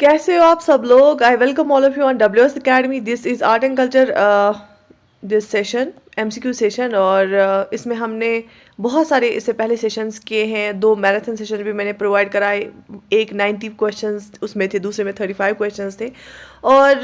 कैसे हो आप सब लोग? I welcome all of you on WS Academy. This is art and culture this session, MCQ session. और इसमें हमने बहुत सारे इससे पहले सेशंस किए हैं. 2 मैराथन सेशन भी मैंने प्रोवाइड कराए. एक 90 क्वेश्चंस उसमें थे, दूसरे में 35 क्वेश्चंस थे. और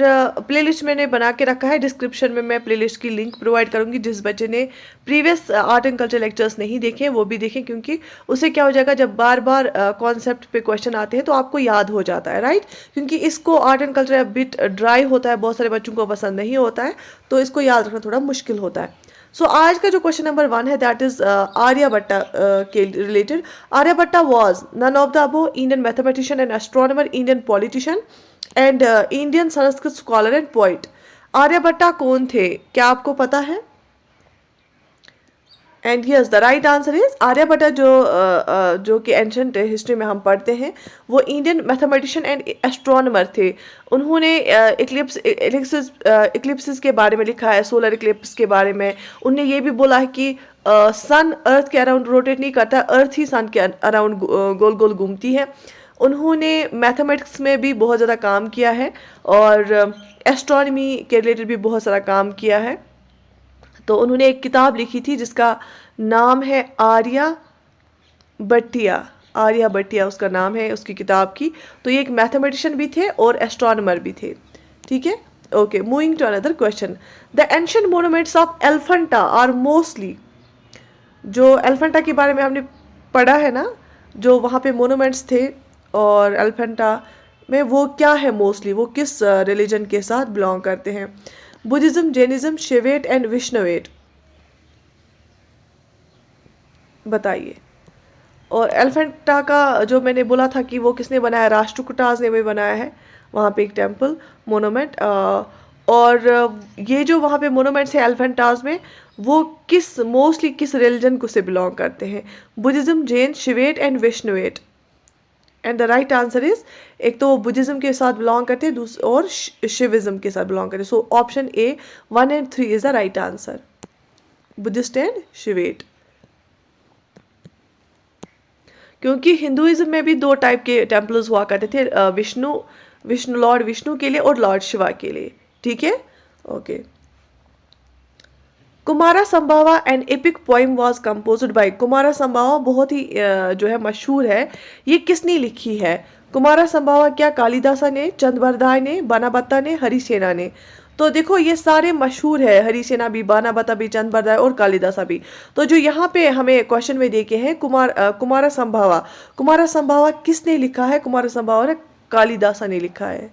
प्लेलिस्ट मैंने बना के रखा है. डिस्क्रिप्शन में मैं प्लेलिस्ट की लिंक प्रोवाइड करूंगी. जिस बच्चे ने previous art and culture lectures नहीं देखे वो भी देखें, क्योंकि उससे क्या हो जाएगा, जब बार बार कॉन्सेप्ट पे क्वेश्चन आते हैं तो आपको याद हो जाता है, राइट. क्योंकि इसको art and culture bit dry होता है, बहुत सारे बच्चों को पसंद नहीं होता है, तो इसको याद रखना थोड़ा मुश्किल होता है. सो आज का जो क्वेश्चन नंबर 1 है दैट इज आर्यभट्टा के related. Aryabhata was none of the above, Indian mathematician and astronomer, Indian politician and Indian Sanskrit scholar and poet. Aryabhata कौन थे, क्या आपको पता है? And yes, the right answer is Aryabhata. जो कि एंशंट हिस्ट्री में हम पढ़ते हैं, वो इंडियन मैथमेटिशियन एंड एस्ट्रोनॉमर थे. उन्होंने इक्लिप्सिस के बारे में लिखा है, सोलर इक्लिप्स के बारे में. उनने ये भी बोला है कि सन अर्थ के अराउंड रोटेट नहीं करता, अर्थ ही सन के अराउंड गोल गोल घूमती है. उन्होंने मैथमेटिक्स में भी बहुत ज़्यादा काम किया है और एस्ट्रोनॉमी के रिलेटेड भी बहुत सारा काम किया है. तो उन्होंने एक किताब लिखी थी जिसका नाम है आर्यभट्टिया. आर्यभट्टिया उसका नाम है उसकी किताब की. तो ये एक मैथमेटिशियन भी थे और एस्ट्रोनॉमर भी थे. ठीक है, okay. Moving to another question. The ancient monuments of Elephanta are mostly. जो एलिफेंटा के बारे में हमने पढ़ा है ना, जो वहाँ पे मोनूमेंट्स थे और एलिफेंटा में, वो क्या है मोस्टली, वो किस रिलीजन के साथ बिलोंग करते हैं? Buddhism, Jainism, Shaivite and Vishnuvite. बताइए. और एलिफेंटा का जो मैंने बोला था कि वो किसने बनाया, राष्ट्रकूटाज ने भी बनाया है. वहाँ पे एक टेम्पल मोनूमेंट. और ये जो वहाँ पे मोनूमेंट्स है एलिफेंटाज में, वो किस मोस्टली किस रिलीजन को से बिलोंग करते हैं? Buddhism, Jain, Shaivite and Vishnuvite. And the right answer is, एक तो बुद्धिज्म के साथ बिलोंग करते हैं और शिविज्म के साथ बिलोंग करते हैं. So option A 1 and 3 is the right answer, Buddhist and Shaivite. क्योंकि हिंदुइज्म में भी 2 टाइप के टेम्पल्स हुआ करते थे, विष्णु लॉर्ड विष्णु के लिए और लॉर्ड शिवा के लिए. ठीक है, okay. Kumarasambhava an epic poem was composed by. Kumarasambhava बहुत ही जो है मशहूर है. ये किसने लिखी है? कुमारा संभवा क्या कालिदासा ने, चंद्रबरदाय ने, बानाबत्ता ने, हरिसेना ने? तो देखो ये सारे मशहूर है, हरिसेना भी, बानाबत्ता भी, चंद्रबरदाय और कालिदासा भी. तो जो यहाँ पे हमें क्वेश्चन में देखे हैं कुमारा संभवा, कुमारा संभवा किसने लिखा है? कुमारा संभवा ने कालिदासा ने लिखा है.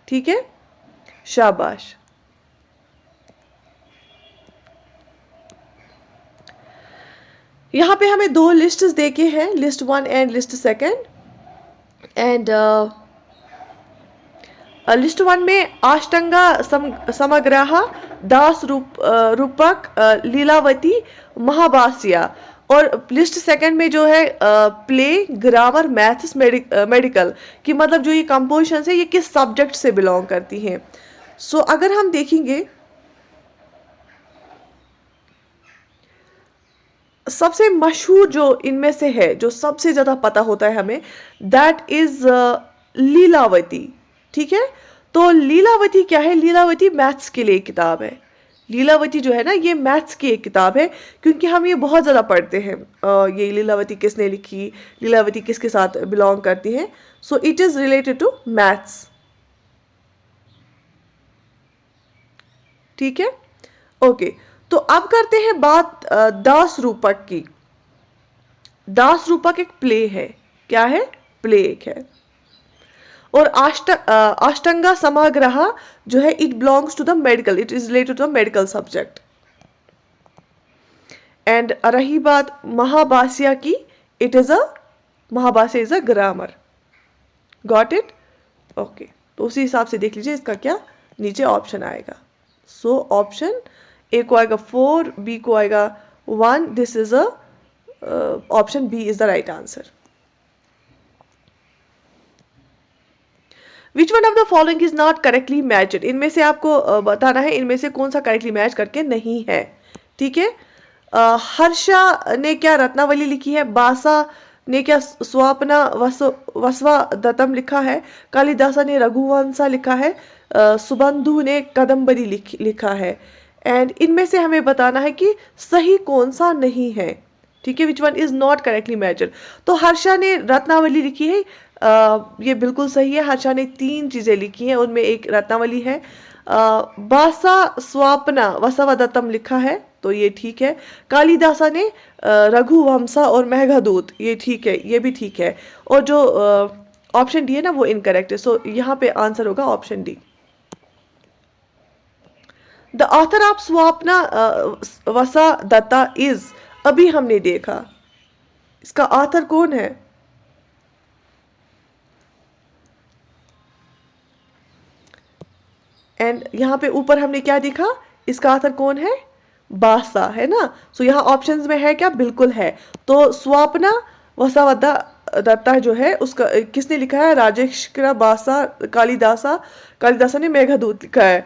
ठीक है, शाबाश. यहाँ पे हमें 2 लिस्ट देके हैं, list 1 and list 2. And list 1 में अष्टांगा समग्रह, दास रूपक, लीलावती, महाभाष्य. और लिस्ट 2 में जो है प्ले, ग्रामर, मैथ्स, मेडिकल की, मतलब जो ये कंपोजिशन है ये किस सब्जेक्ट से बिलोंग करती हैं? सो अगर हम देखेंगे, सबसे मशहूर जो इनमें से है, जो सबसे ज़्यादा पता होता है हमें, दैट इज लीलावती. ठीक है, तो लीलावती क्या है? लीलावती मैथ्स के लिए एक किताब है. लीलावती जो है ना, ये मैथ्स की एक किताब है, क्योंकि हम ये बहुत ज़्यादा पढ़ते हैं. ये लीलावती किसने लिखी, लीलावती किसके साथ बिलोंग करती है? So it is related to maths. ठीक है, ओके. तो अब करते हैं बात दास रूपक की. दास रूपक एक प्ले है. क्या है? प्ले एक है. और अष्टांगा समाग्रह जो है, it belongs to the medical, it is related to the medical subject. And रही बात महाभाष्य की, it is a, Mahabhashya is a grammar. Got it? Okay. तो उसी हिसाब से देख लीजिए इसका क्या नीचे ऑप्शन आएगा. सो ऑप्शन ए को आएगा 4, बी को आएगा 1. This is a, option B is the right answer. Which one of the following is not correctly matched. इनमें से आपको बताना है इनमें से कौन सा करेक्टली मैच करके नहीं है. ठीक है, हर्षा ने क्या रत्नावली लिखी है? बासा ने क्या स्वापना वसवा दत्तम लिखा है, कालिदासा ने रघुवंशा लिखा है, सुबंधु ने कदम्बरी लिखा है। एंड इनमें से हमें बताना है कि सही कौन सा नहीं है, ठीक है, विच one is not correctly matched. तो हर्षा ने रत्नावली लिखी है, ये बिल्कुल सही है। हर्षा ने 3 चीजें लिखी हैं, उनमें एक रत्नावली है। बासा स्वापना वसवदत्तम लिखा है, तो ये ठीक है। कालिदासा ने रघुवंशा और मेघदूत, ये ठीक है, ये भी ठीक है। और जो ऑप्शन डी है ना वो इनकरेक्ट है, सो यहाँ पे आंसर होगा option D. The author of Swapnavasavadatta is, अभी हमने देखा, इसका ऑथर कौन है? एंड यहाँ पे ऊपर हमने क्या देखा, इसका ऑथर कौन है? बासा, है ना। सो यहाँ ऑप्शंस में है क्या? बिल्कुल है। तो स्वापना वसावदा दत्ता जो है उसका किसने लिखा है? राजेश्वरा बासा कालिदासा, कालिदासा ने मेघदूत लिखा है,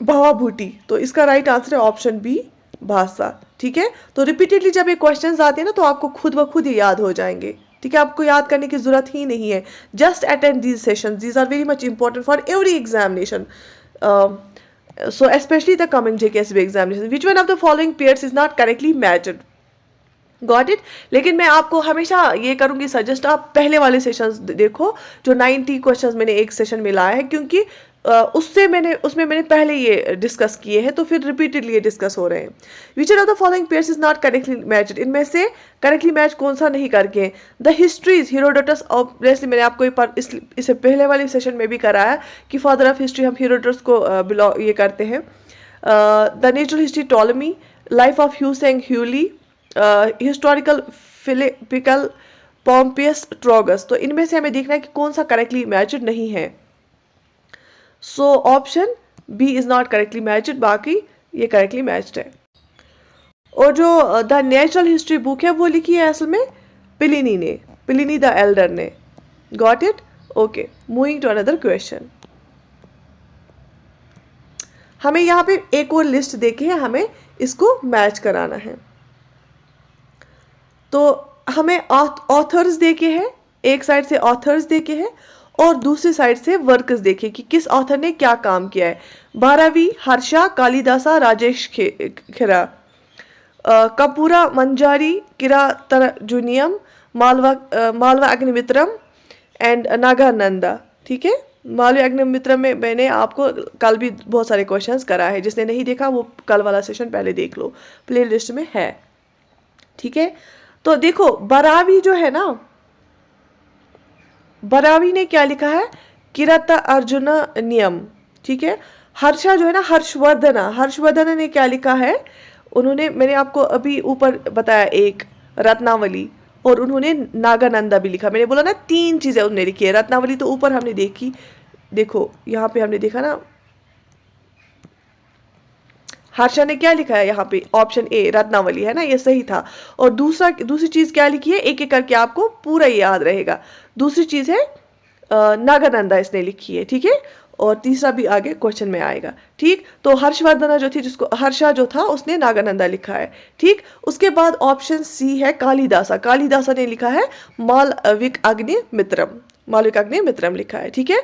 भावाभूति। तो इसका राइट आंसर है ऑप्शन बी, भाषा, ठीक है। तो रिपीटेडली जब ये क्वेश्चंस आते हैं ना तो आपको खुद ब खुद ये याद हो जाएंगे, ठीक है, आपको याद करने की जरूरत ही नहीं है। Just attend these sessions, these are very much important for every examination, so especially the coming JKSB examination. Which one of the following pairs is not correctly matched? Got it. लेकिन मैं आपको हमेशा ये करूंगी सजेस्ट, आप पहले वाले sessions देखो जो 90 क्वेश्चंस मैंने एक सेशन में लाया है, क्योंकि उसमें मैंने पहले ये डिस्कस किए हैं, तो फिर रिपीटेडली ये डिस्कस हो रहे हैं। विच of the following pairs is not correctly matched, इनमें से करेक्टली मैच कौन सा नहीं करके? द हिस्ट्रीज हेरोडोटस, ऑब्वियसली मैंने आपको इससे पहले वाले सेशन में भी कराया कि फादर ऑफ हिस्ट्री हम हेरोडोटस को बिलोंग ये करते हैं। The natural history Ptolemy, life of Hiuen Tsang Huili, historical Philippic Pompeius Trogus. तो इनमें से हमें देखना है कि कौन सा करेक्टली मैच्ड नहीं है। So option B is not correctly matched, बाकी ये करेक्टली मैच्ड है। और जो द नेचुरल हिस्ट्री बुक है वो लिखी है असल में प्लिनी ने, प्लिनी द एल्डर ने। Got it? Okay, moving to another question. हमें यहाँ पे एक और लिस्ट देखी है, हमें इसको मैच कराना है। तो हमें ऑथर्स देखे हैं, एक साइड से ऑथर्स देखे हैं और दूसरी साइड से वर्कर्स देखे कि किस ऑथर ने क्या काम किया है। 12वीं हर्षा, कालिदासा, राजेश खेरा, कपूरा मंजारी, किरातर्जुनियम, मालवा अग्निमित्रम एंड नागानंदा, ठीक है। मालवा अग्निमित्रम में मैंने आपको कल भी बहुत सारे क्वेश्चंस करा है, जिसने नहीं देखा वो कल वाला सेशन पहले देख लो, प्ले लिस्ट में है, ठीक है। तो देखो बरावी जो है ना, बरावी ने क्या लिखा है? किरत अर्जुन नियम, ठीक है। हर्षा जो है ना, हर्षवर्धना, हर्षवर्धना ने क्या लिखा है? उन्होंने, मैंने आपको अभी ऊपर बताया, एक रत्नावली, और उन्होंने नागानंदा भी लिखा। मैंने बोला ना 3 चीजें उन्होंने लिखी है। रत्नावली तो ऊपर हमने देखी, देखो यहाँ पे हमने देखा ना, हर्षा ने क्या लिखा है यहाँ पे? ऑप्शन ए रत्नावली, है ना, ये सही था। और दूसरी चीज क्या लिखी है? एक एक करके आपको पूरा याद रहेगा। दूसरी चीज है नागानंदा, इसने लिखी है, ठीक है। और तीसरा भी आगे क्वेश्चन में आएगा, ठीक। तो हर्षवर्धना जो थी, जिसको हर्षा जो था, उसने नागानंदा लिखा है, ठीक। उसके बाद ऑप्शन सी है कालिदासा, कालिदासा ने लिखा है मालविक अग्निमित्रम, मालविक अग्निमित्रम लिखा है, ठीक है।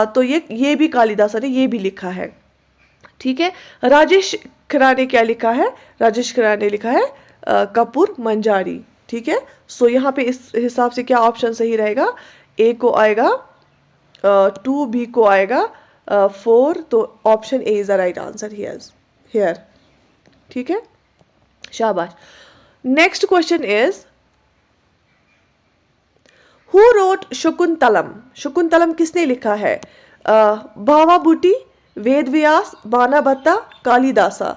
तो ये भी कालिदासा ने ये भी लिखा है, ठीक है। राजेश खन्ना ने क्या लिखा है? राजेश खन्ना ने लिखा है कपूर मंजारी, ठीक है। सो यहाँ पे इस हिसाब से क्या ऑप्शन सही रहेगा? ए को आएगा 2, बी को आएगा 4, तो option A is the right answer here, ठीक है, शाबाश। Next question is who wrote Shakuntalam, Shakuntalam किसने लिखा है? भावाभूति, वेदव्यास, बाणभट्ट, कालिदासा।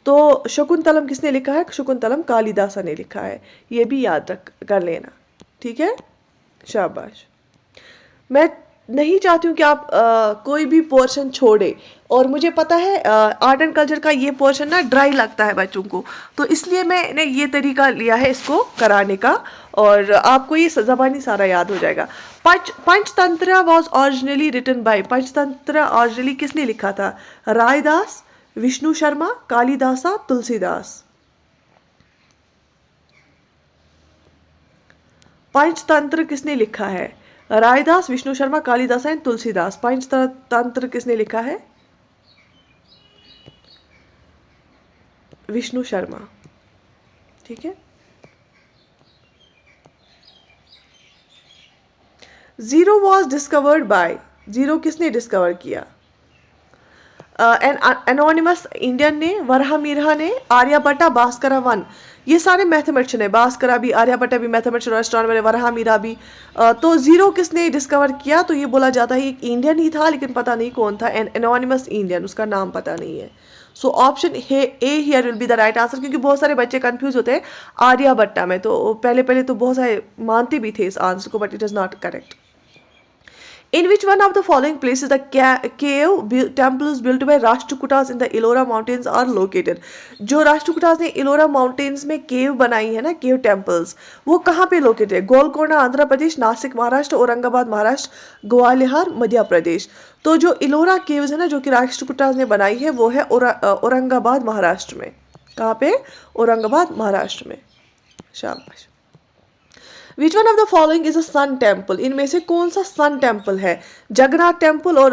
तो शकुंतलम किसने लिखा है? शकुंतलम कालिदासा ने लिखा है, ये भी याद कर लेना, ठीक है, शाबाश। मैं नहीं चाहती हूँ कि आप कोई भी पोर्शन छोड़े, और मुझे पता है आर्ट एंड कल्चर का ये पोर्शन ना ड्राई लगता है बच्चों को, तो इसलिए मैंने ये तरीका लिया है इसको कराने का, और आपको ये ज़बानी सारा याद हो जाएगा। Panchatantra was originally written by, Panchatantra originally किसने लिखा था? रायदास, विष्णु शर्मा, कालिदासा, तुलसीदास। पंचतंत्र किसने लिखा है? रायदास, विष्णु शर्मा, कालिदास एंड तुलसीदास। पंचतंत्र किसने लिखा है? विष्णु शर्मा। ठीक है। Zero was discovered by, zero किसने डिस्कवर किया? एन एनोनिमस इंडियन ने, वराहमिहिर ने, आर्यभट्ट, भास्कर वन। ये सारे मैथमेटिशियन है, भास्कर भी, आर्यभट्ट भी मैथमेटिशियन, एस्ट्रोनॉमर है, वराहमिहिर भी। तो जीरो किसने डिस्कवर किया? तो ये बोला जाता है एक इंडियन ही था, लेकिन पता नहीं कौन था। एन एनोनिमस इंडियन, उसका नाम पता नहीं है। So option A here will be the right answer, क्योंकि बहुत सारे बच्चे कंफ्यूज होते हैं आर्यभट्ट में। तो पहले तो बहुत सारे मानते भी थे इस आंसर को, but it is not correct. In which one of the following places the cave temples built by Rashtrakutas in the Ellora mountains are located? जो राष्ट्रकूटास ने इलोरा माउंटेन्स में केव बनाई है ना, केव टेम्पल्स, वो कहाँ पे लोकेटेड है? गोलकोंडा आंध्र प्रदेश, नासिक महाराष्ट्र, औरंगाबाद महाराष्ट्र, ग्वालियर मध्य प्रदेश। तो जो इलोरा केव्स है ना, जो कि राष्ट्रकूटास ने बनाई है, वो है औरंगाबाद महाराष्ट्र में। कहाँ पे? औरंगाबाद महाराष्ट्र में। शाबाश। Which one of the following is a sun temple? इनमें से कौन सा सन टेम्पल है? जगन्नाथ टेम्पल और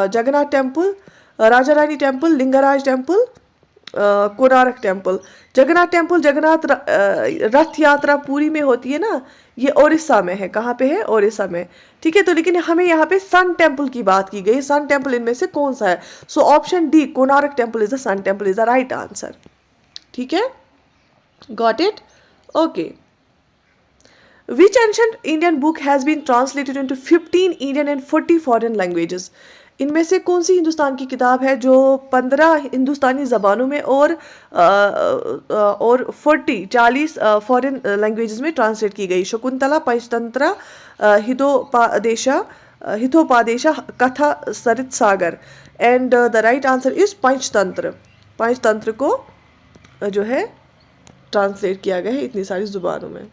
Jagannath temple, Raja Rani temple, Lingaraj temple, Konark temple. Jagannath temple, Jagannath Rath Yatra Puri में होती है ना, ये ओडिशा में है। कहाँ पे है? ओडिशा में। ठीक है। तो लेकिन हमें यहाँ पे सन टेम्पल की बात की गई। सन टेम्पल इनमें से कौन सा है? So option D, Konark temple is the sun temple, is the right answer. ठीक है। Got it? Okay. Which ancient Indian book has been translated into 15 Indian and 40 foreign languages? इनमें से कौन सी हिंदुस्तान की किताब है जो 15 हिंदुस्तानी ज़बानों में और 40 फॉरेन लैंग्वेजेस में ट्रांसलेट की गई? Shakuntala, Panchatantra, Hitopadesha, Katha, Sarit Sagar. And the right answer is Panchatantra. Panchatantra को जो है ट्रांसलेट किया गया है इतनी सारी जुबानों में।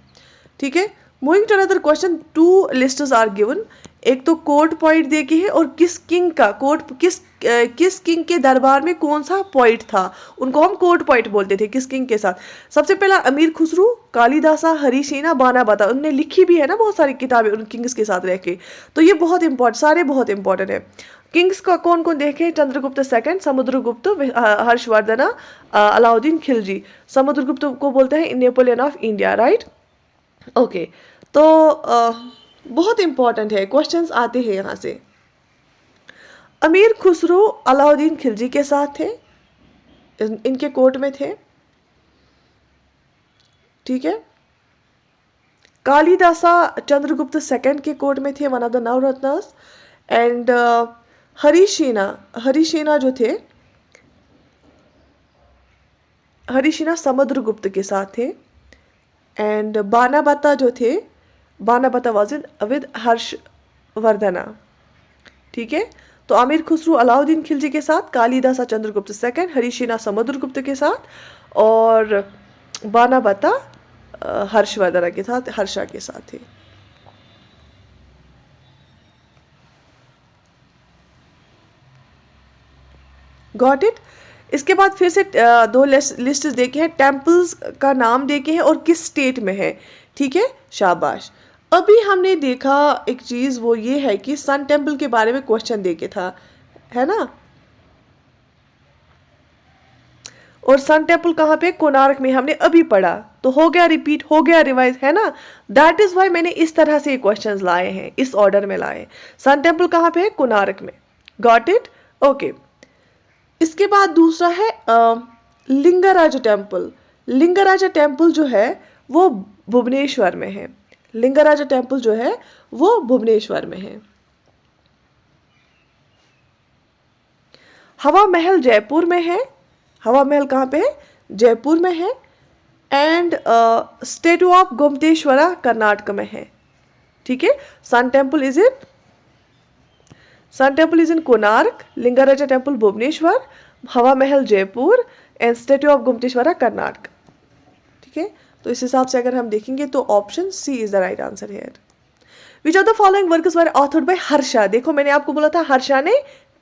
ठीक है। Moving to another question, two lists are given. एक तो कोर्ट पॉइंट दे के है, और किस किंग का कोर्ट, किस किंग के दरबार में कौन सा पॉइंट था, उनको हम कोर्ट पॉइंट बोलते थे, किस किंग के साथ। सबसे पहला अमीर खुसरू, कालिदासा, हरिसेना, बानाबता। उन्होंने लिखी भी है ना बहुत सारी किताबें उन किंग्स के साथ रह के। तो ये बहुत इंपॉर्टेंट, सारे बहुत इंपॉर्टेंट है। किंग्स का कौन कौन देखे? चंद्रगुप्त सेकंड, समुद्रगुप्त, हर्षवर्धन, अलाउद्दीन खिलजी। समुद्रगुप्त को बोलते हैं Napoleon of India, right? Okay. तो बहुत इंपॉर्टेंट है, क्वेश्चंस आते हैं यहाँ से। अमीर खुसरो अलाउद्दीन खिलजी के साथ थे, इनके कोर्ट में थे। ठीक है। कालिदासा चंद्रगुप्त सेकंड के कोर्ट में थे, one of the नवरत्नास। And Harisena जो थे, हरिसेना समुद्रगुप्त के साथ थे। एंड बानाबता जो थे, बानाबता वाज विद हर्षवर्धना। ठीक है। तो आमिर खुसरू अलाउद्दीन खिलजी के साथ, कालिदासा चंद्रगुप्त सेकंड, हरिसेना समुद्रगुप्त के साथ, और बानाबता हर्षवर्धना के साथ, हर्षा के साथ थे। Got it? इसके बाद फिर से दो लिस्ट देखे हैं, टेम्पल्स का नाम देखे हैं और किस स्टेट में है। ठीक है। शाबाश। अभी हमने देखा एक चीज, वो ये है कि सन टेम्पल के बारे में क्वेश्चन देके था, है ना। और सन टेम्पल कहाँ पे? कोणार्क में हमने अभी पढ़ा। तो हो गया रिपीट, हो गया रिवाइज, है ना। दैट इज वाई मैंने इस तरह से क्वेश्चंस लाए हैं, इस ऑर्डर में लाए। सन टेम्पल कहाँ पे है? कोणार्क में। Got it? ओके। इसके बाद दूसरा है लिंगराज टेम्पल। लिंगराज टेम्पल जो है वो भुवनेश्वर में है। लिंगराज टेम्पल जो है वो भुवनेश्वर में है। हवा महल जयपुर में है। हवा महल कहाँ पे है? जयपुर में है। And statue of Gomateshwara Karnataka में है। ठीक है। Sun temple is in Konark, Lingaraja temple Bhubaneswar, Hawa Mahal Jaipur, and statue of Gomateshwara Karnataka. ठीक है। तो इस हिसाब से अगर हम देखेंगे तो option C is the right answer here. Which of the following works were authored by Harsha? देखो मैंने आपको बोला था हर्षा ने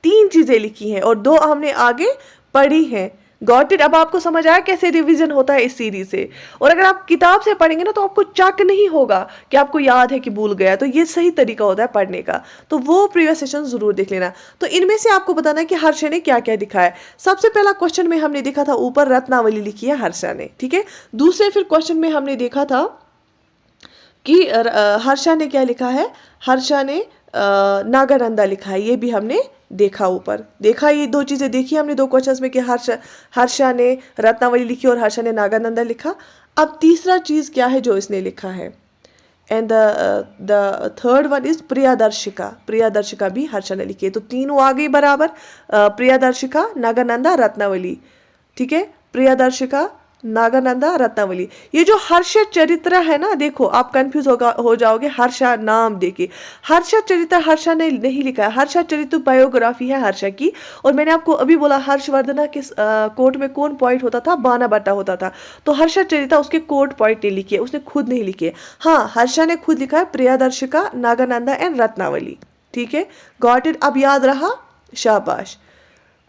3 चीजें लिखी हैं और 2 हमने आगे पढ़ी हैं। Got it. अब आपको समझ आया कैसे रिवीजन होता है इस सीरीज से। और अगर आप किताब से पढ़ेंगे ना तो आपको चक नहीं होगा कि आपको याद है कि भूल गया, तो ये सही तरीका होता है पढ़ने का। तो वो प्रीवियस सेशन जरूर देख लेना। तो इनमें से आपको बताना है कि हर्षा ने क्या क्या दिखा है। सबसे पहला क्वेश्चन में हमने देखा था ऊपर रत्नावली लिखी है हर्षा ने, ठीक है। दूसरे फिर क्वेश्चन में हमने देखा था कि हर्षा ने क्या लिखा है, हर्षा ने नागानंदा लिखा है, ये भी हमने देखा, ऊपर देखा। ये दो चीज़ें देखी हमने दो क्वेश्चंस में कि हर्षा ने रत्नावली लिखी और हर्षा ने नागानंदा लिखा। अब तीसरा चीज़ क्या है जो इसने लिखा है, and the third one is Priyadarshika. Priyadarshika भी हर्षा ने लिखी है। तो तीनों आ गई बराबर, प्रियादर्शिका, नागानंदा, रत्नावली, ठीक है। प्रियादर्शिका, नागानंदा, रत्नावली। ये जो हर्ष चरित्र है ना, देखो आप कंफ्यूज हो जाओगे हर्षा नाम देके। हर्षा चरित्र हर्षा ने नहीं लिखा है, हर्षा चरित्र बायोग्राफी है हर्षा की। और मैंने आपको अभी बोला हर्षवर्धना के कोर्ट में कौन पॉइंट होता था, बाना बट्टा होता था। तो हर्षा चरित्र उसके कोर्ट पॉइंट ने लिखी है, उसने खुद नहीं लिखी है। हाँ, हर्षा ने खुद लिखा है प्रियादर्शिका, नागानंदा एंड रत्नावली, ठीक है। Got it. अब याद रहा, शाबाश।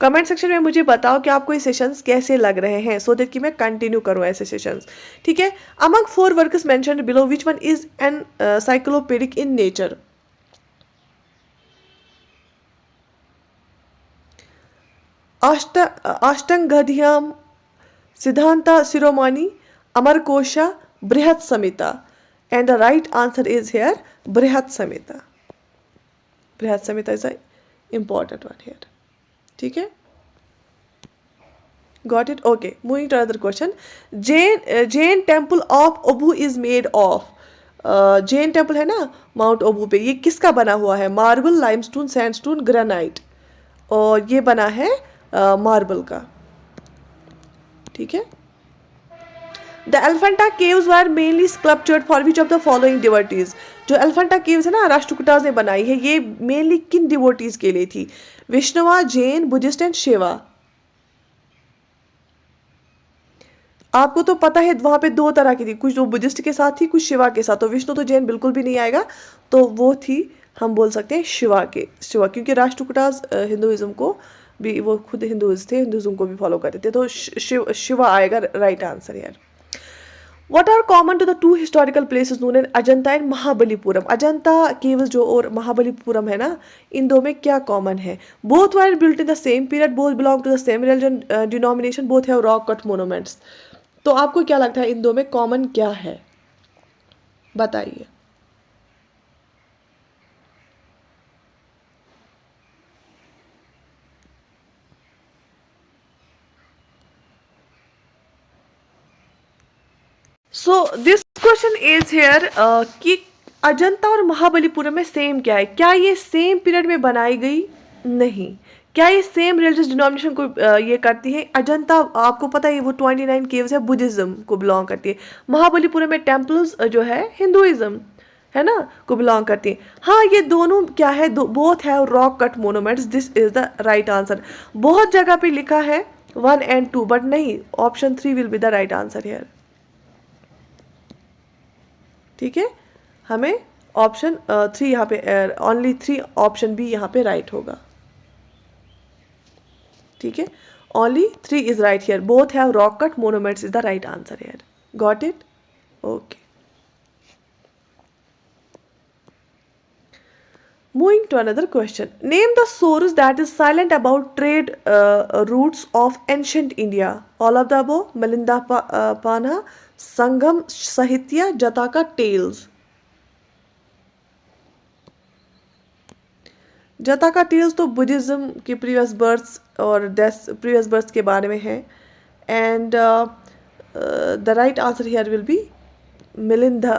कमेंट सेक्शन में मुझे बताओ कि आपको ये सेशंस कैसे लग रहे हैं, सो दैट कि मैं कंटिन्यू करूं ऐसे सेशंस, ठीक है। Among 4 works mentioned below which one is an cyclopedic in nature. अष्टंगध्यम, Siddhanta Shiromani, Amarakosha, Brihat Samhita. And the right answer is here Brihat Samhita. Brihat Samhita is a important one here, ठीक है। Got it? Okay. Moving to another question. Jain temple of Obu is made of. Jain temple है ना mount ओबू पे, ये किसका बना हुआ है? Marble, limestone, sandstone, granite. और ये बना है मार्बल का, ठीक है। The Elephanta caves were mainly sculptured for which of the following devotees. जो एलिफेंटा केव्स है ना राष्ट्रकूटाज ने बनाई है, ये मेनली किन डिवोटीज के लिए थी? विष्णुवा, जैन, बुद्धिस्ट एंड शिवा। आपको तो पता है वहां पे दो तरह की थी, कुछ जो बुद्धिस्ट के साथ थी, कुछ शिवा के साथ। तो विष्णु तो जैन बिल्कुल भी नहीं आएगा, तो वो थी, हम बोल सकते हैं शिवा क्योंकि राष्ट्रकूटाज हिंदुइज्म को भी, वो खुद हिंदुइज थे, हिंदुइज्म को भी फॉलो करते थे। तो शिवा आएगा राइट आंसर यार। What are common to the two historical places known as Ajanta and Mahabalipuram? Ajanta caves जो और महाबलीपुरम है ना, इन दो में क्या कॉमन है? Both were built in the same period, both belong to the same religion denomination, both have rock cut monuments. तो आपको क्या लगता है इन दो में कॉमन क्या है, बताइए। So this question is here कि अजंता और महाबलीपुरम में सेम क्या है? क्या ये सेम पीरियड में बनाई गई? नहीं। क्या ये सेम रिलीजियस डिनोमिनेशन को ये करती है? अजंता आपको पता है वो 29 केव्स है, बुद्धिज्म को बिलोंग करती है। महाबलीपुरम में टेम्पल्स जो है हिंदुइज्म है ना को बिलोंग करती है। हाँ, ये दोनों क्या है, both have rock cut monuments. This is the right answer. बहुत जगह पे लिखा है 1 and 2, बट नहीं, option 3 will be the right answer here, ठीक है। हमें ऑप्शन 3 यहाँ पे, ओनली 3 ऑप्शन बी यहाँ पे राइट होगा, ठीक है। Only 3 is right here, both have rock cut monuments is the right answer here. Got it? Okay. Moving to another question. Name the source that is silent about trade routes of ancient India. All of the above. Milinda Panha, Sangam Sahitya, Jataka Tales. Jataka tales तो Buddhism की previous births और death, previous birth के बारे में है। And the right answer here will be Milinda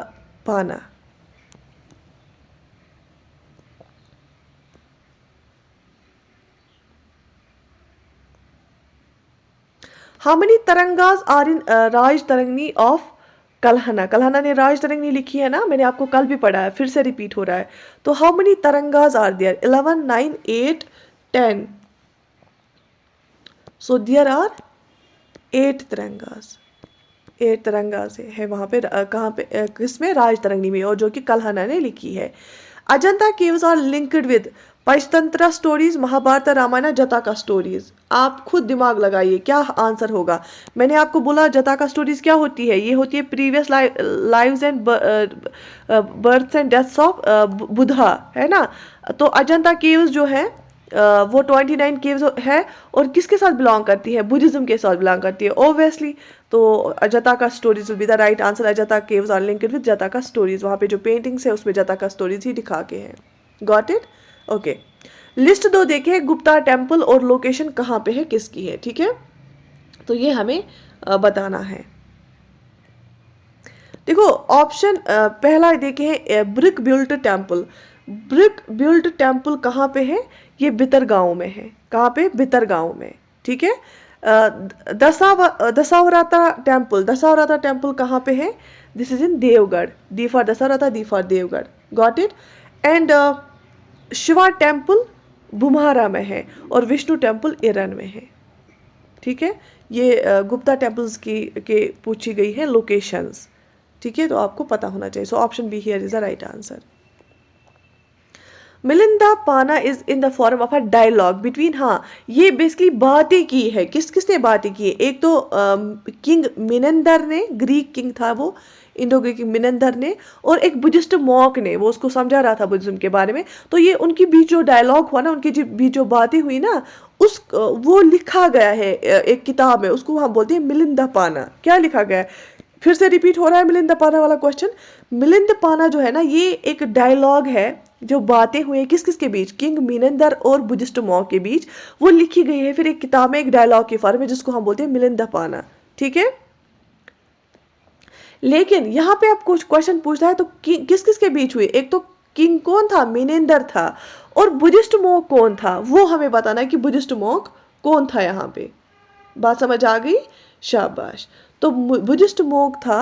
Panha. How many tarangas are in Rajatarangini of Kalhana? Kalhana ने राज तरंगनी लिखी है ना, मैंने आपको कल भी पढ़ा है, फिर से रिपीट हो रहा है। तो how many tarangas are there? 11, 9, 8, 10। So there are 8 tarangas. 8 tarangas है वहां पे, कहाँ पे, किसमें? राज तरंगनी में, और जो कि कल्हना ने लिखी है। Ajanta caves are linked with Panchatantra stories, Mahabharata, Ramayana, Jataka stories. आप खुद दिमाग लगाइए क्या आंसर होगा। मैंने आपको बोला जताका स्टोरीज क्या होती है, ये होती है previous lives and births and deaths of Buddha, है ना। तो अजंता केव्स जो है वो 29 केव्स है और किसके साथ बिलोंग करती है, बुद्धिज्म के साथ बिलोंग करती है ऑब्वियसली। तो Jataka stories will be the right answer. Ajanta caves are linked with Jataka stories, वहाँ पे जो पेंटिंग्स है उसमें जताका स्टोरीज ही दिखा के हैं। Got it, okay. लिस्ट 2 देखिए, गुप्ता टेम्पल और लोकेशन कहाँ पे है, किसकी है, ठीक है। तो ये हमें बताना है। देखो ऑप्शन पहला देखिए, brick built temple. Brick built temple कहाँ पे है, ये बितरगांव में है। कहाँ पे, बितरगांव में, ठीक है। दशावराता टेम्पल, दशावराता टेम्पल कहाँ पे है, this is in Deogarh. D for Dashavatara, D for Deogarh, got it. And Shiva temple Bhumara में है और विष्णु टेम्पल इरन में है, ठीक है। ये गुप्ता टेम्पल्स की के पूछी गई है लोकेशंस, ठीक है। तो आपको पता होना चाहिए। So option B here is the right answer. Milinda Panha is in the form of a dialogue between, हाँ ये बेसिकली बातें की है, किसने बातें की है। एक तो किंग मिनेंदर ने, ग्रीक किंग था वो, इंडो ग्रीक मिनेंदर ने, और एक बुद्धिस्ट मॉक ने, वो उसको समझा रहा था बुद्धिज्म के बारे में। तो ये उनके बीच जो डायलॉग हुआ ना, उनके बीच जो बातें हुई ना, उस वो लिखा गया है एक किताब में, उसको हम बोलते हैं मिलिंदा पाना। क्या लिखा गया है, फिर से रिपीट हो रहा है मिलिंद पाना वाला क्वेश्चन। मिलिंद पाना जो है ना, ये एक डायलॉग है, जो बातें हुई किस किस के बीच, किंग मिनेंदर और बुद्धिस्ट मॉक के बीच, वो लिखी गई है फिर एक किताब में, एक डायलॉग के फॉर्म में, जिसको हम बोलते हैं मिलिंद पाना, ठीक है। लेकिन यहाँ पे आप कुछ क्वेश्चन पूछता है तो किस किस के बीच हुई, एक तो किंग कौन था, मिनेंदर था, और बुद्धिस्ट मॉक कौन था, वो हमें बताना है कि बुद्धिस्ट मॉक कौन था। यहाँ पे बात समझ आ गई, शाबाश। तो बुद्धिस्ट मॉक था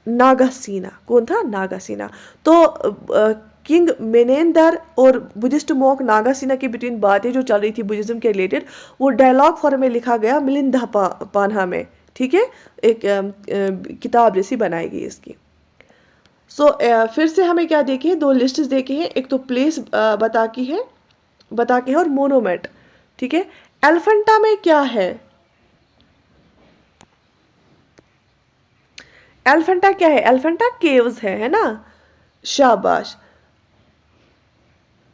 नागासीना। कौन था, नागासीना। तो किंग मेनेंदर और बुद्धिस्ट मॉक नागासीना के बिटवीन बातें जो चल रही थी बुद्धिज्म के रिलेटेड, वो डायलॉग फॉर्म में लिखा गया मिलिंदा पाना में, ठीक है। एक किताब जैसी बनाएगी इसकी। सो फिर से हमें क्या देखे, 2 लिस्ट्स देखे हैं, एक तो प्लेस बता के है और मोनोमेंट, ठीक है। एलिफेंटा में क्या है, एलिफेंटा क्या है, एलिफेंटा केव्स है ना, शाबाश।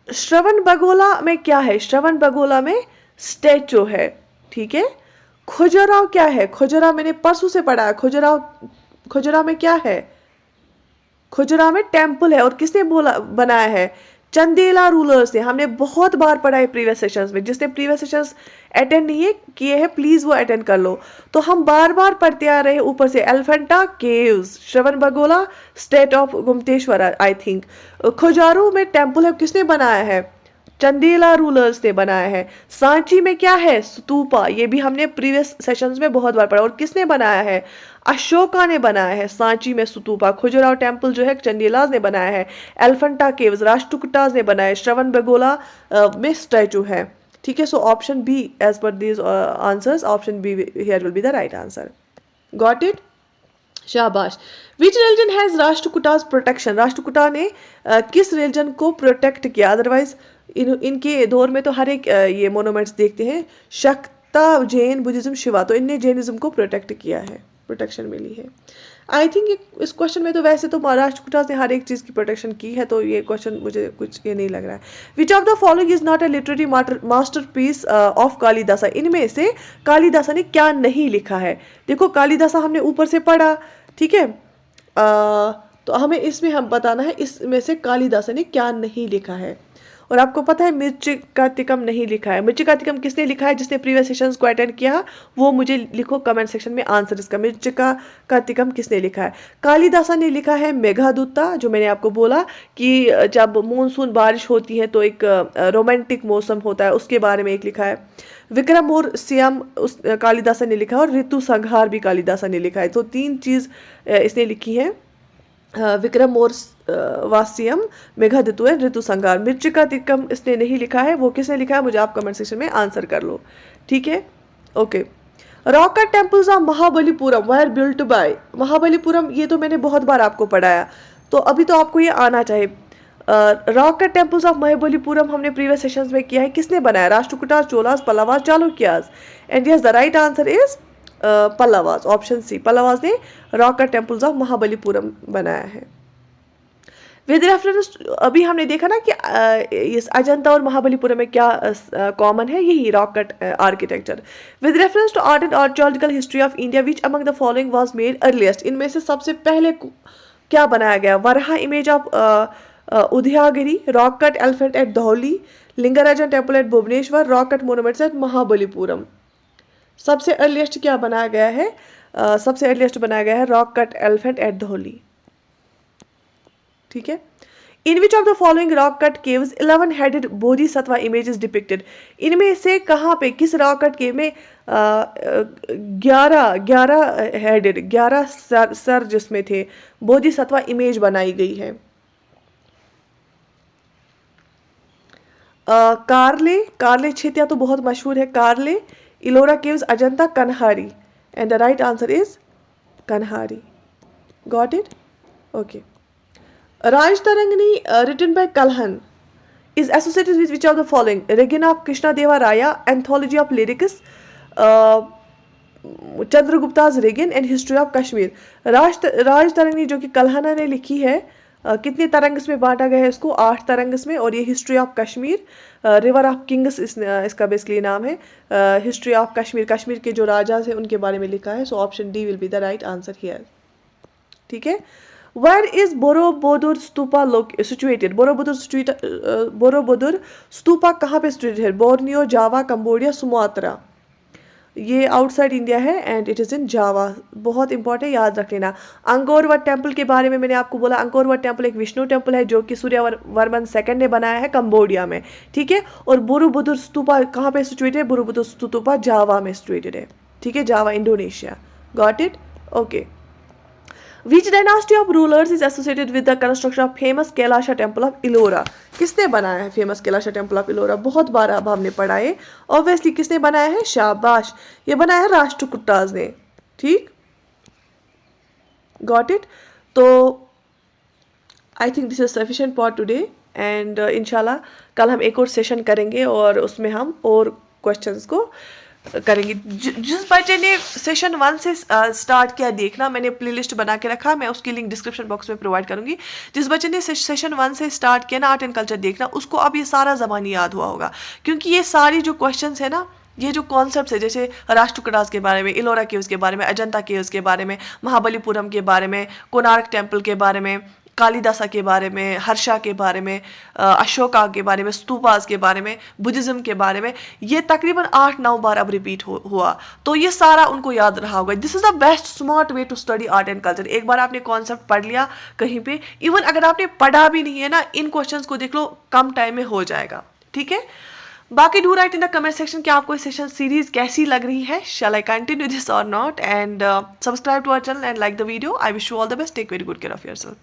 श्रवण बगोला में क्या है, श्रवण बगोला में स्टैचू है, ठीक है। खजुराहो क्या है, खजुराहो मैंने परसों से पढ़ा है, खजुराहो में क्या है, खजुराहो में टेम्पल है, और किसने बोला बनाया है, चंदेला रूलर्स ने। हमने बहुत बार पढ़ा है प्रीवियस सेशंस में, जिसने प्रीवियस सेशंस अटेंड नहीं किए हैं प्लीज वो अटेंड कर लो। तो हम बार बार पढ़ते आ रहे हैं ऊपर से, Elephanta caves, Shravanabelagola statue of Gomateshwara I think, Khajuraho में टेम्पल है, किसने बनाया है, चंदेला रूलर्स ने बनाया है। सांची में क्या है, स्तूपा, ये भी हमने प्रीवियस सेशंस में बहुत बार पढ़ा, और किसने बनाया है, अशोका ने बनाया है सांची में स्तूपा। खजुराहो टेम्पल जो है चंदेलाज ने बनाया है। एलिफेंटा केव्स राष्ट्रकूटाज ने बनाया है। श्रवण बेगोला में स्टैचू है, ठीक है। So option B as per these answers, option B here will be the right answer. Got it, शाबाश। Which religion has Rashtrakutas protection, Rashtrakuta ने किस रिलीजन को प्रोटेक्ट किया, अदरवाइज इनके दौर में तो हर एक ये मोनूमेंट्स देखते हैं, शक्ता, जैन, बुद्धिज्म, शिवा, तो इनने जैनिज्म को प्रोटेक्ट किया है, प्रोटेक्शन मिली है। आई थिंक इस क्वेश्चन में तो वैसे तो राष्ट्रकूटाज ने हर एक चीज़ की प्रोटेक्शन की है, तो ये क्वेश्चन मुझे कुछ ये नहीं लग रहा है। Which of the following is not a literary masterpiece of Kalidasa, इनमें से कालिदासा ने क्या नहीं लिखा है। देखो कालिदासा हमने ऊपर से पढ़ा, ठीक है, तो हमें इसमें हम बताना है इसमें से कालिदासा ने क्या नहीं लिखा है। और आपको पता है मृच्छकातिकम नहीं लिखा है। मृच्छकातिकम किसने लिखा है, जिसने प्रीवियस सेशंस को अटेंड किया वो मुझे लिखो कमेंट सेक्शन में आंसर इसका, मृच्छकातिकम किसने लिखा है। कालिदासा ने लिखा है मेघादूता, जो मैंने आपको बोला कि जब मानसून बारिश होती है तो एक रोमांटिक मौसम होता है, उसके बारे में एक लिखा है। विक्रम और सियम उस कालिदासा ने लिखा है, और ऋतु संहार भी कालिदासा ने लिखा है। तो 3 चीज़ इसने लिखी है, विक्रम और वास्यम, मेघादूत एंड ऋतु संहार। मृच्छकातिकम इसने नहीं लिखा है, वो किसने लिखा है मुझे आप कमेंट सेक्शन में आंसर कर लो, ठीक है, okay. Rock cut temples of Mahabalipuram were built by, Mahabalipuram ये तो मैंने बहुत बार आपको पढ़ाया, तो अभी तो आपको ये आना चाहिए। Rock cut temples of Mahabalipuram हमने प्रीवियस सेशंस में किया है, किसने बनाया? Rashtrakutas, Cholas, Pallavas, Chalukyas. And yes the right answer is Pallavas, option C, Pallavas ने rock cut temples of Mahabalipuram बनाया है। विद रेफरेंस, अभी हमने देखा ना कि इस अजंता और महाबलीपुरम में क्या कॉमन है, यही rock cut architecture. With reference to art and archaeological history of India which among the following was made earliest, इनमें से सबसे पहले क्या बनाया गया? Varaha image of Udayagiri, rock cut elephant at Dhauli, Lingaraja temple at Bhubaneswar, rock cut monuments at Mahabalipuram. सबसे earliest क्या बनाया गया है? सबसे अर्लीस्ट बनाया गया है rock cut elephant at Dhauli. ठीक है। In which of the following rock cut caves 11 headed Bodhisattva images depicted, इनमें से कहाँ पे, किस रॉक कट केव में 11 हेडेड, 11 सर जिसमें थे बोधिसत्वा इमेज बनाई गई है? कार्ले क्षेत्र तो बहुत मशहूर है, Karle, Ellora caves, Ajanta, Kanheri. And the right answer is Kanheri. Got it? Okay. Rajtarangani, written by Kalhan, is associated with which of the following? Regina of Krishnadeva Raya, Anthology of Lyrics, Chandragupta's Regin, and History of Kashmir. Rajatarangini जो कि कल्हना ने लिखी है, कितने तरंग इसमें बांटा गया है इसको? 8 तरंग इसमें। और ये history of Kashmir, river of Kings इसका बेसिकली नाम है। हिस्ट्री ऑफ कश्मीर, कश्मीर के जो राजा हैं उनके बारे में लिखा है। So option D will be the right answer here. ठीक है। Where is Borobudur Stupa situated? Borobudur Stupa कहाँ पे situated है? बोर्नियो, जावा, कंबोडिया, सुमात्रा। ये आउटसाइड इंडिया है एंड इट इज़ इन जावा। बहुत इंपॉर्टेंट, याद रख लेना। अंगोर वट टेम्पल के बारे में मैंने आपको बोला, अंगोर वट टेम्पल एक विष्णु टेम्पल है जो कि सूर्यवर्मन सेकंड ने बनाया है कंबोडिया में। ठीक है। और बोरोबुदुर स्तूपा कहाँ पे सिचुएटेड है? बोरोबुदुर स्तूपा जावा में सिचुएटेड है। ठीक है, Java, Indonesia. Got it? Okay. Which dynasty of rulers is associated with the construction of famous Kailasha temple of Ellora? किसने बनाया है famous Kailasa temple of Ellora? बहुत बार अब हमने पढ़ा है। ऑब्वियसली किसने बनाया है? शाबाश, ये बनाया है राष्ट्रकूटास ने। ठीक, गॉट इट? तो I think this is sufficient for today and इंशाल्लाह कल हम एक और सेशन करेंगे और उसमें हम और क्वेश्चंस को करेंगे। जिस बच्चे ने सेशन 1 से स्टार्ट किया देखना, मैंने प्लेलिस्ट बना के रखा, मैं उसकी लिंक डिस्क्रिप्शन बॉक्स में प्रोवाइड करूंगी। जिस बच्चे ने सेशन 1 से स्टार्ट किया ना आर्ट एंड कल्चर देखना, उसको अब ये सारा ज़बानी याद हुआ होगा, क्योंकि ये सारी जो क्वेश्चंस है ना, ये जो कॉन्सेप्ट्स है, जैसे राष्ट्रकूटास के बारे में, इलोरा केव्स के बारे में, अजंता केव्स के बारे में, महाबलीपुरम के बारे में, कोणार्क टेम्पल के बारे में, कालिदासा के बारे में, हर्षा के बारे में, अशोका के बारे में, स्तूपास के बारे में, बुद्धिज्म के बारे में, ये तकरीबन 8-9 बार अब रिपीट हुआ, तो ये सारा उनको याद रहा होगा। This is the best smart way to study art and culture. एक बार आपने कॉन्सेप्ट पढ़ लिया कहीं पे, इवन अगर आपने पढ़ा भी नहीं है ना, इन क्वेश्चंस को देख लो, कम टाइम में हो जाएगा। ठीक है, बाकी do write in the comment section कि आपको इस सेशन सीरीज कैसी लग रही है, शैल आई कंटिन्यू दिस और not, and subscribe to our channel and like the video. I wish you all the best, take very good care of yourself.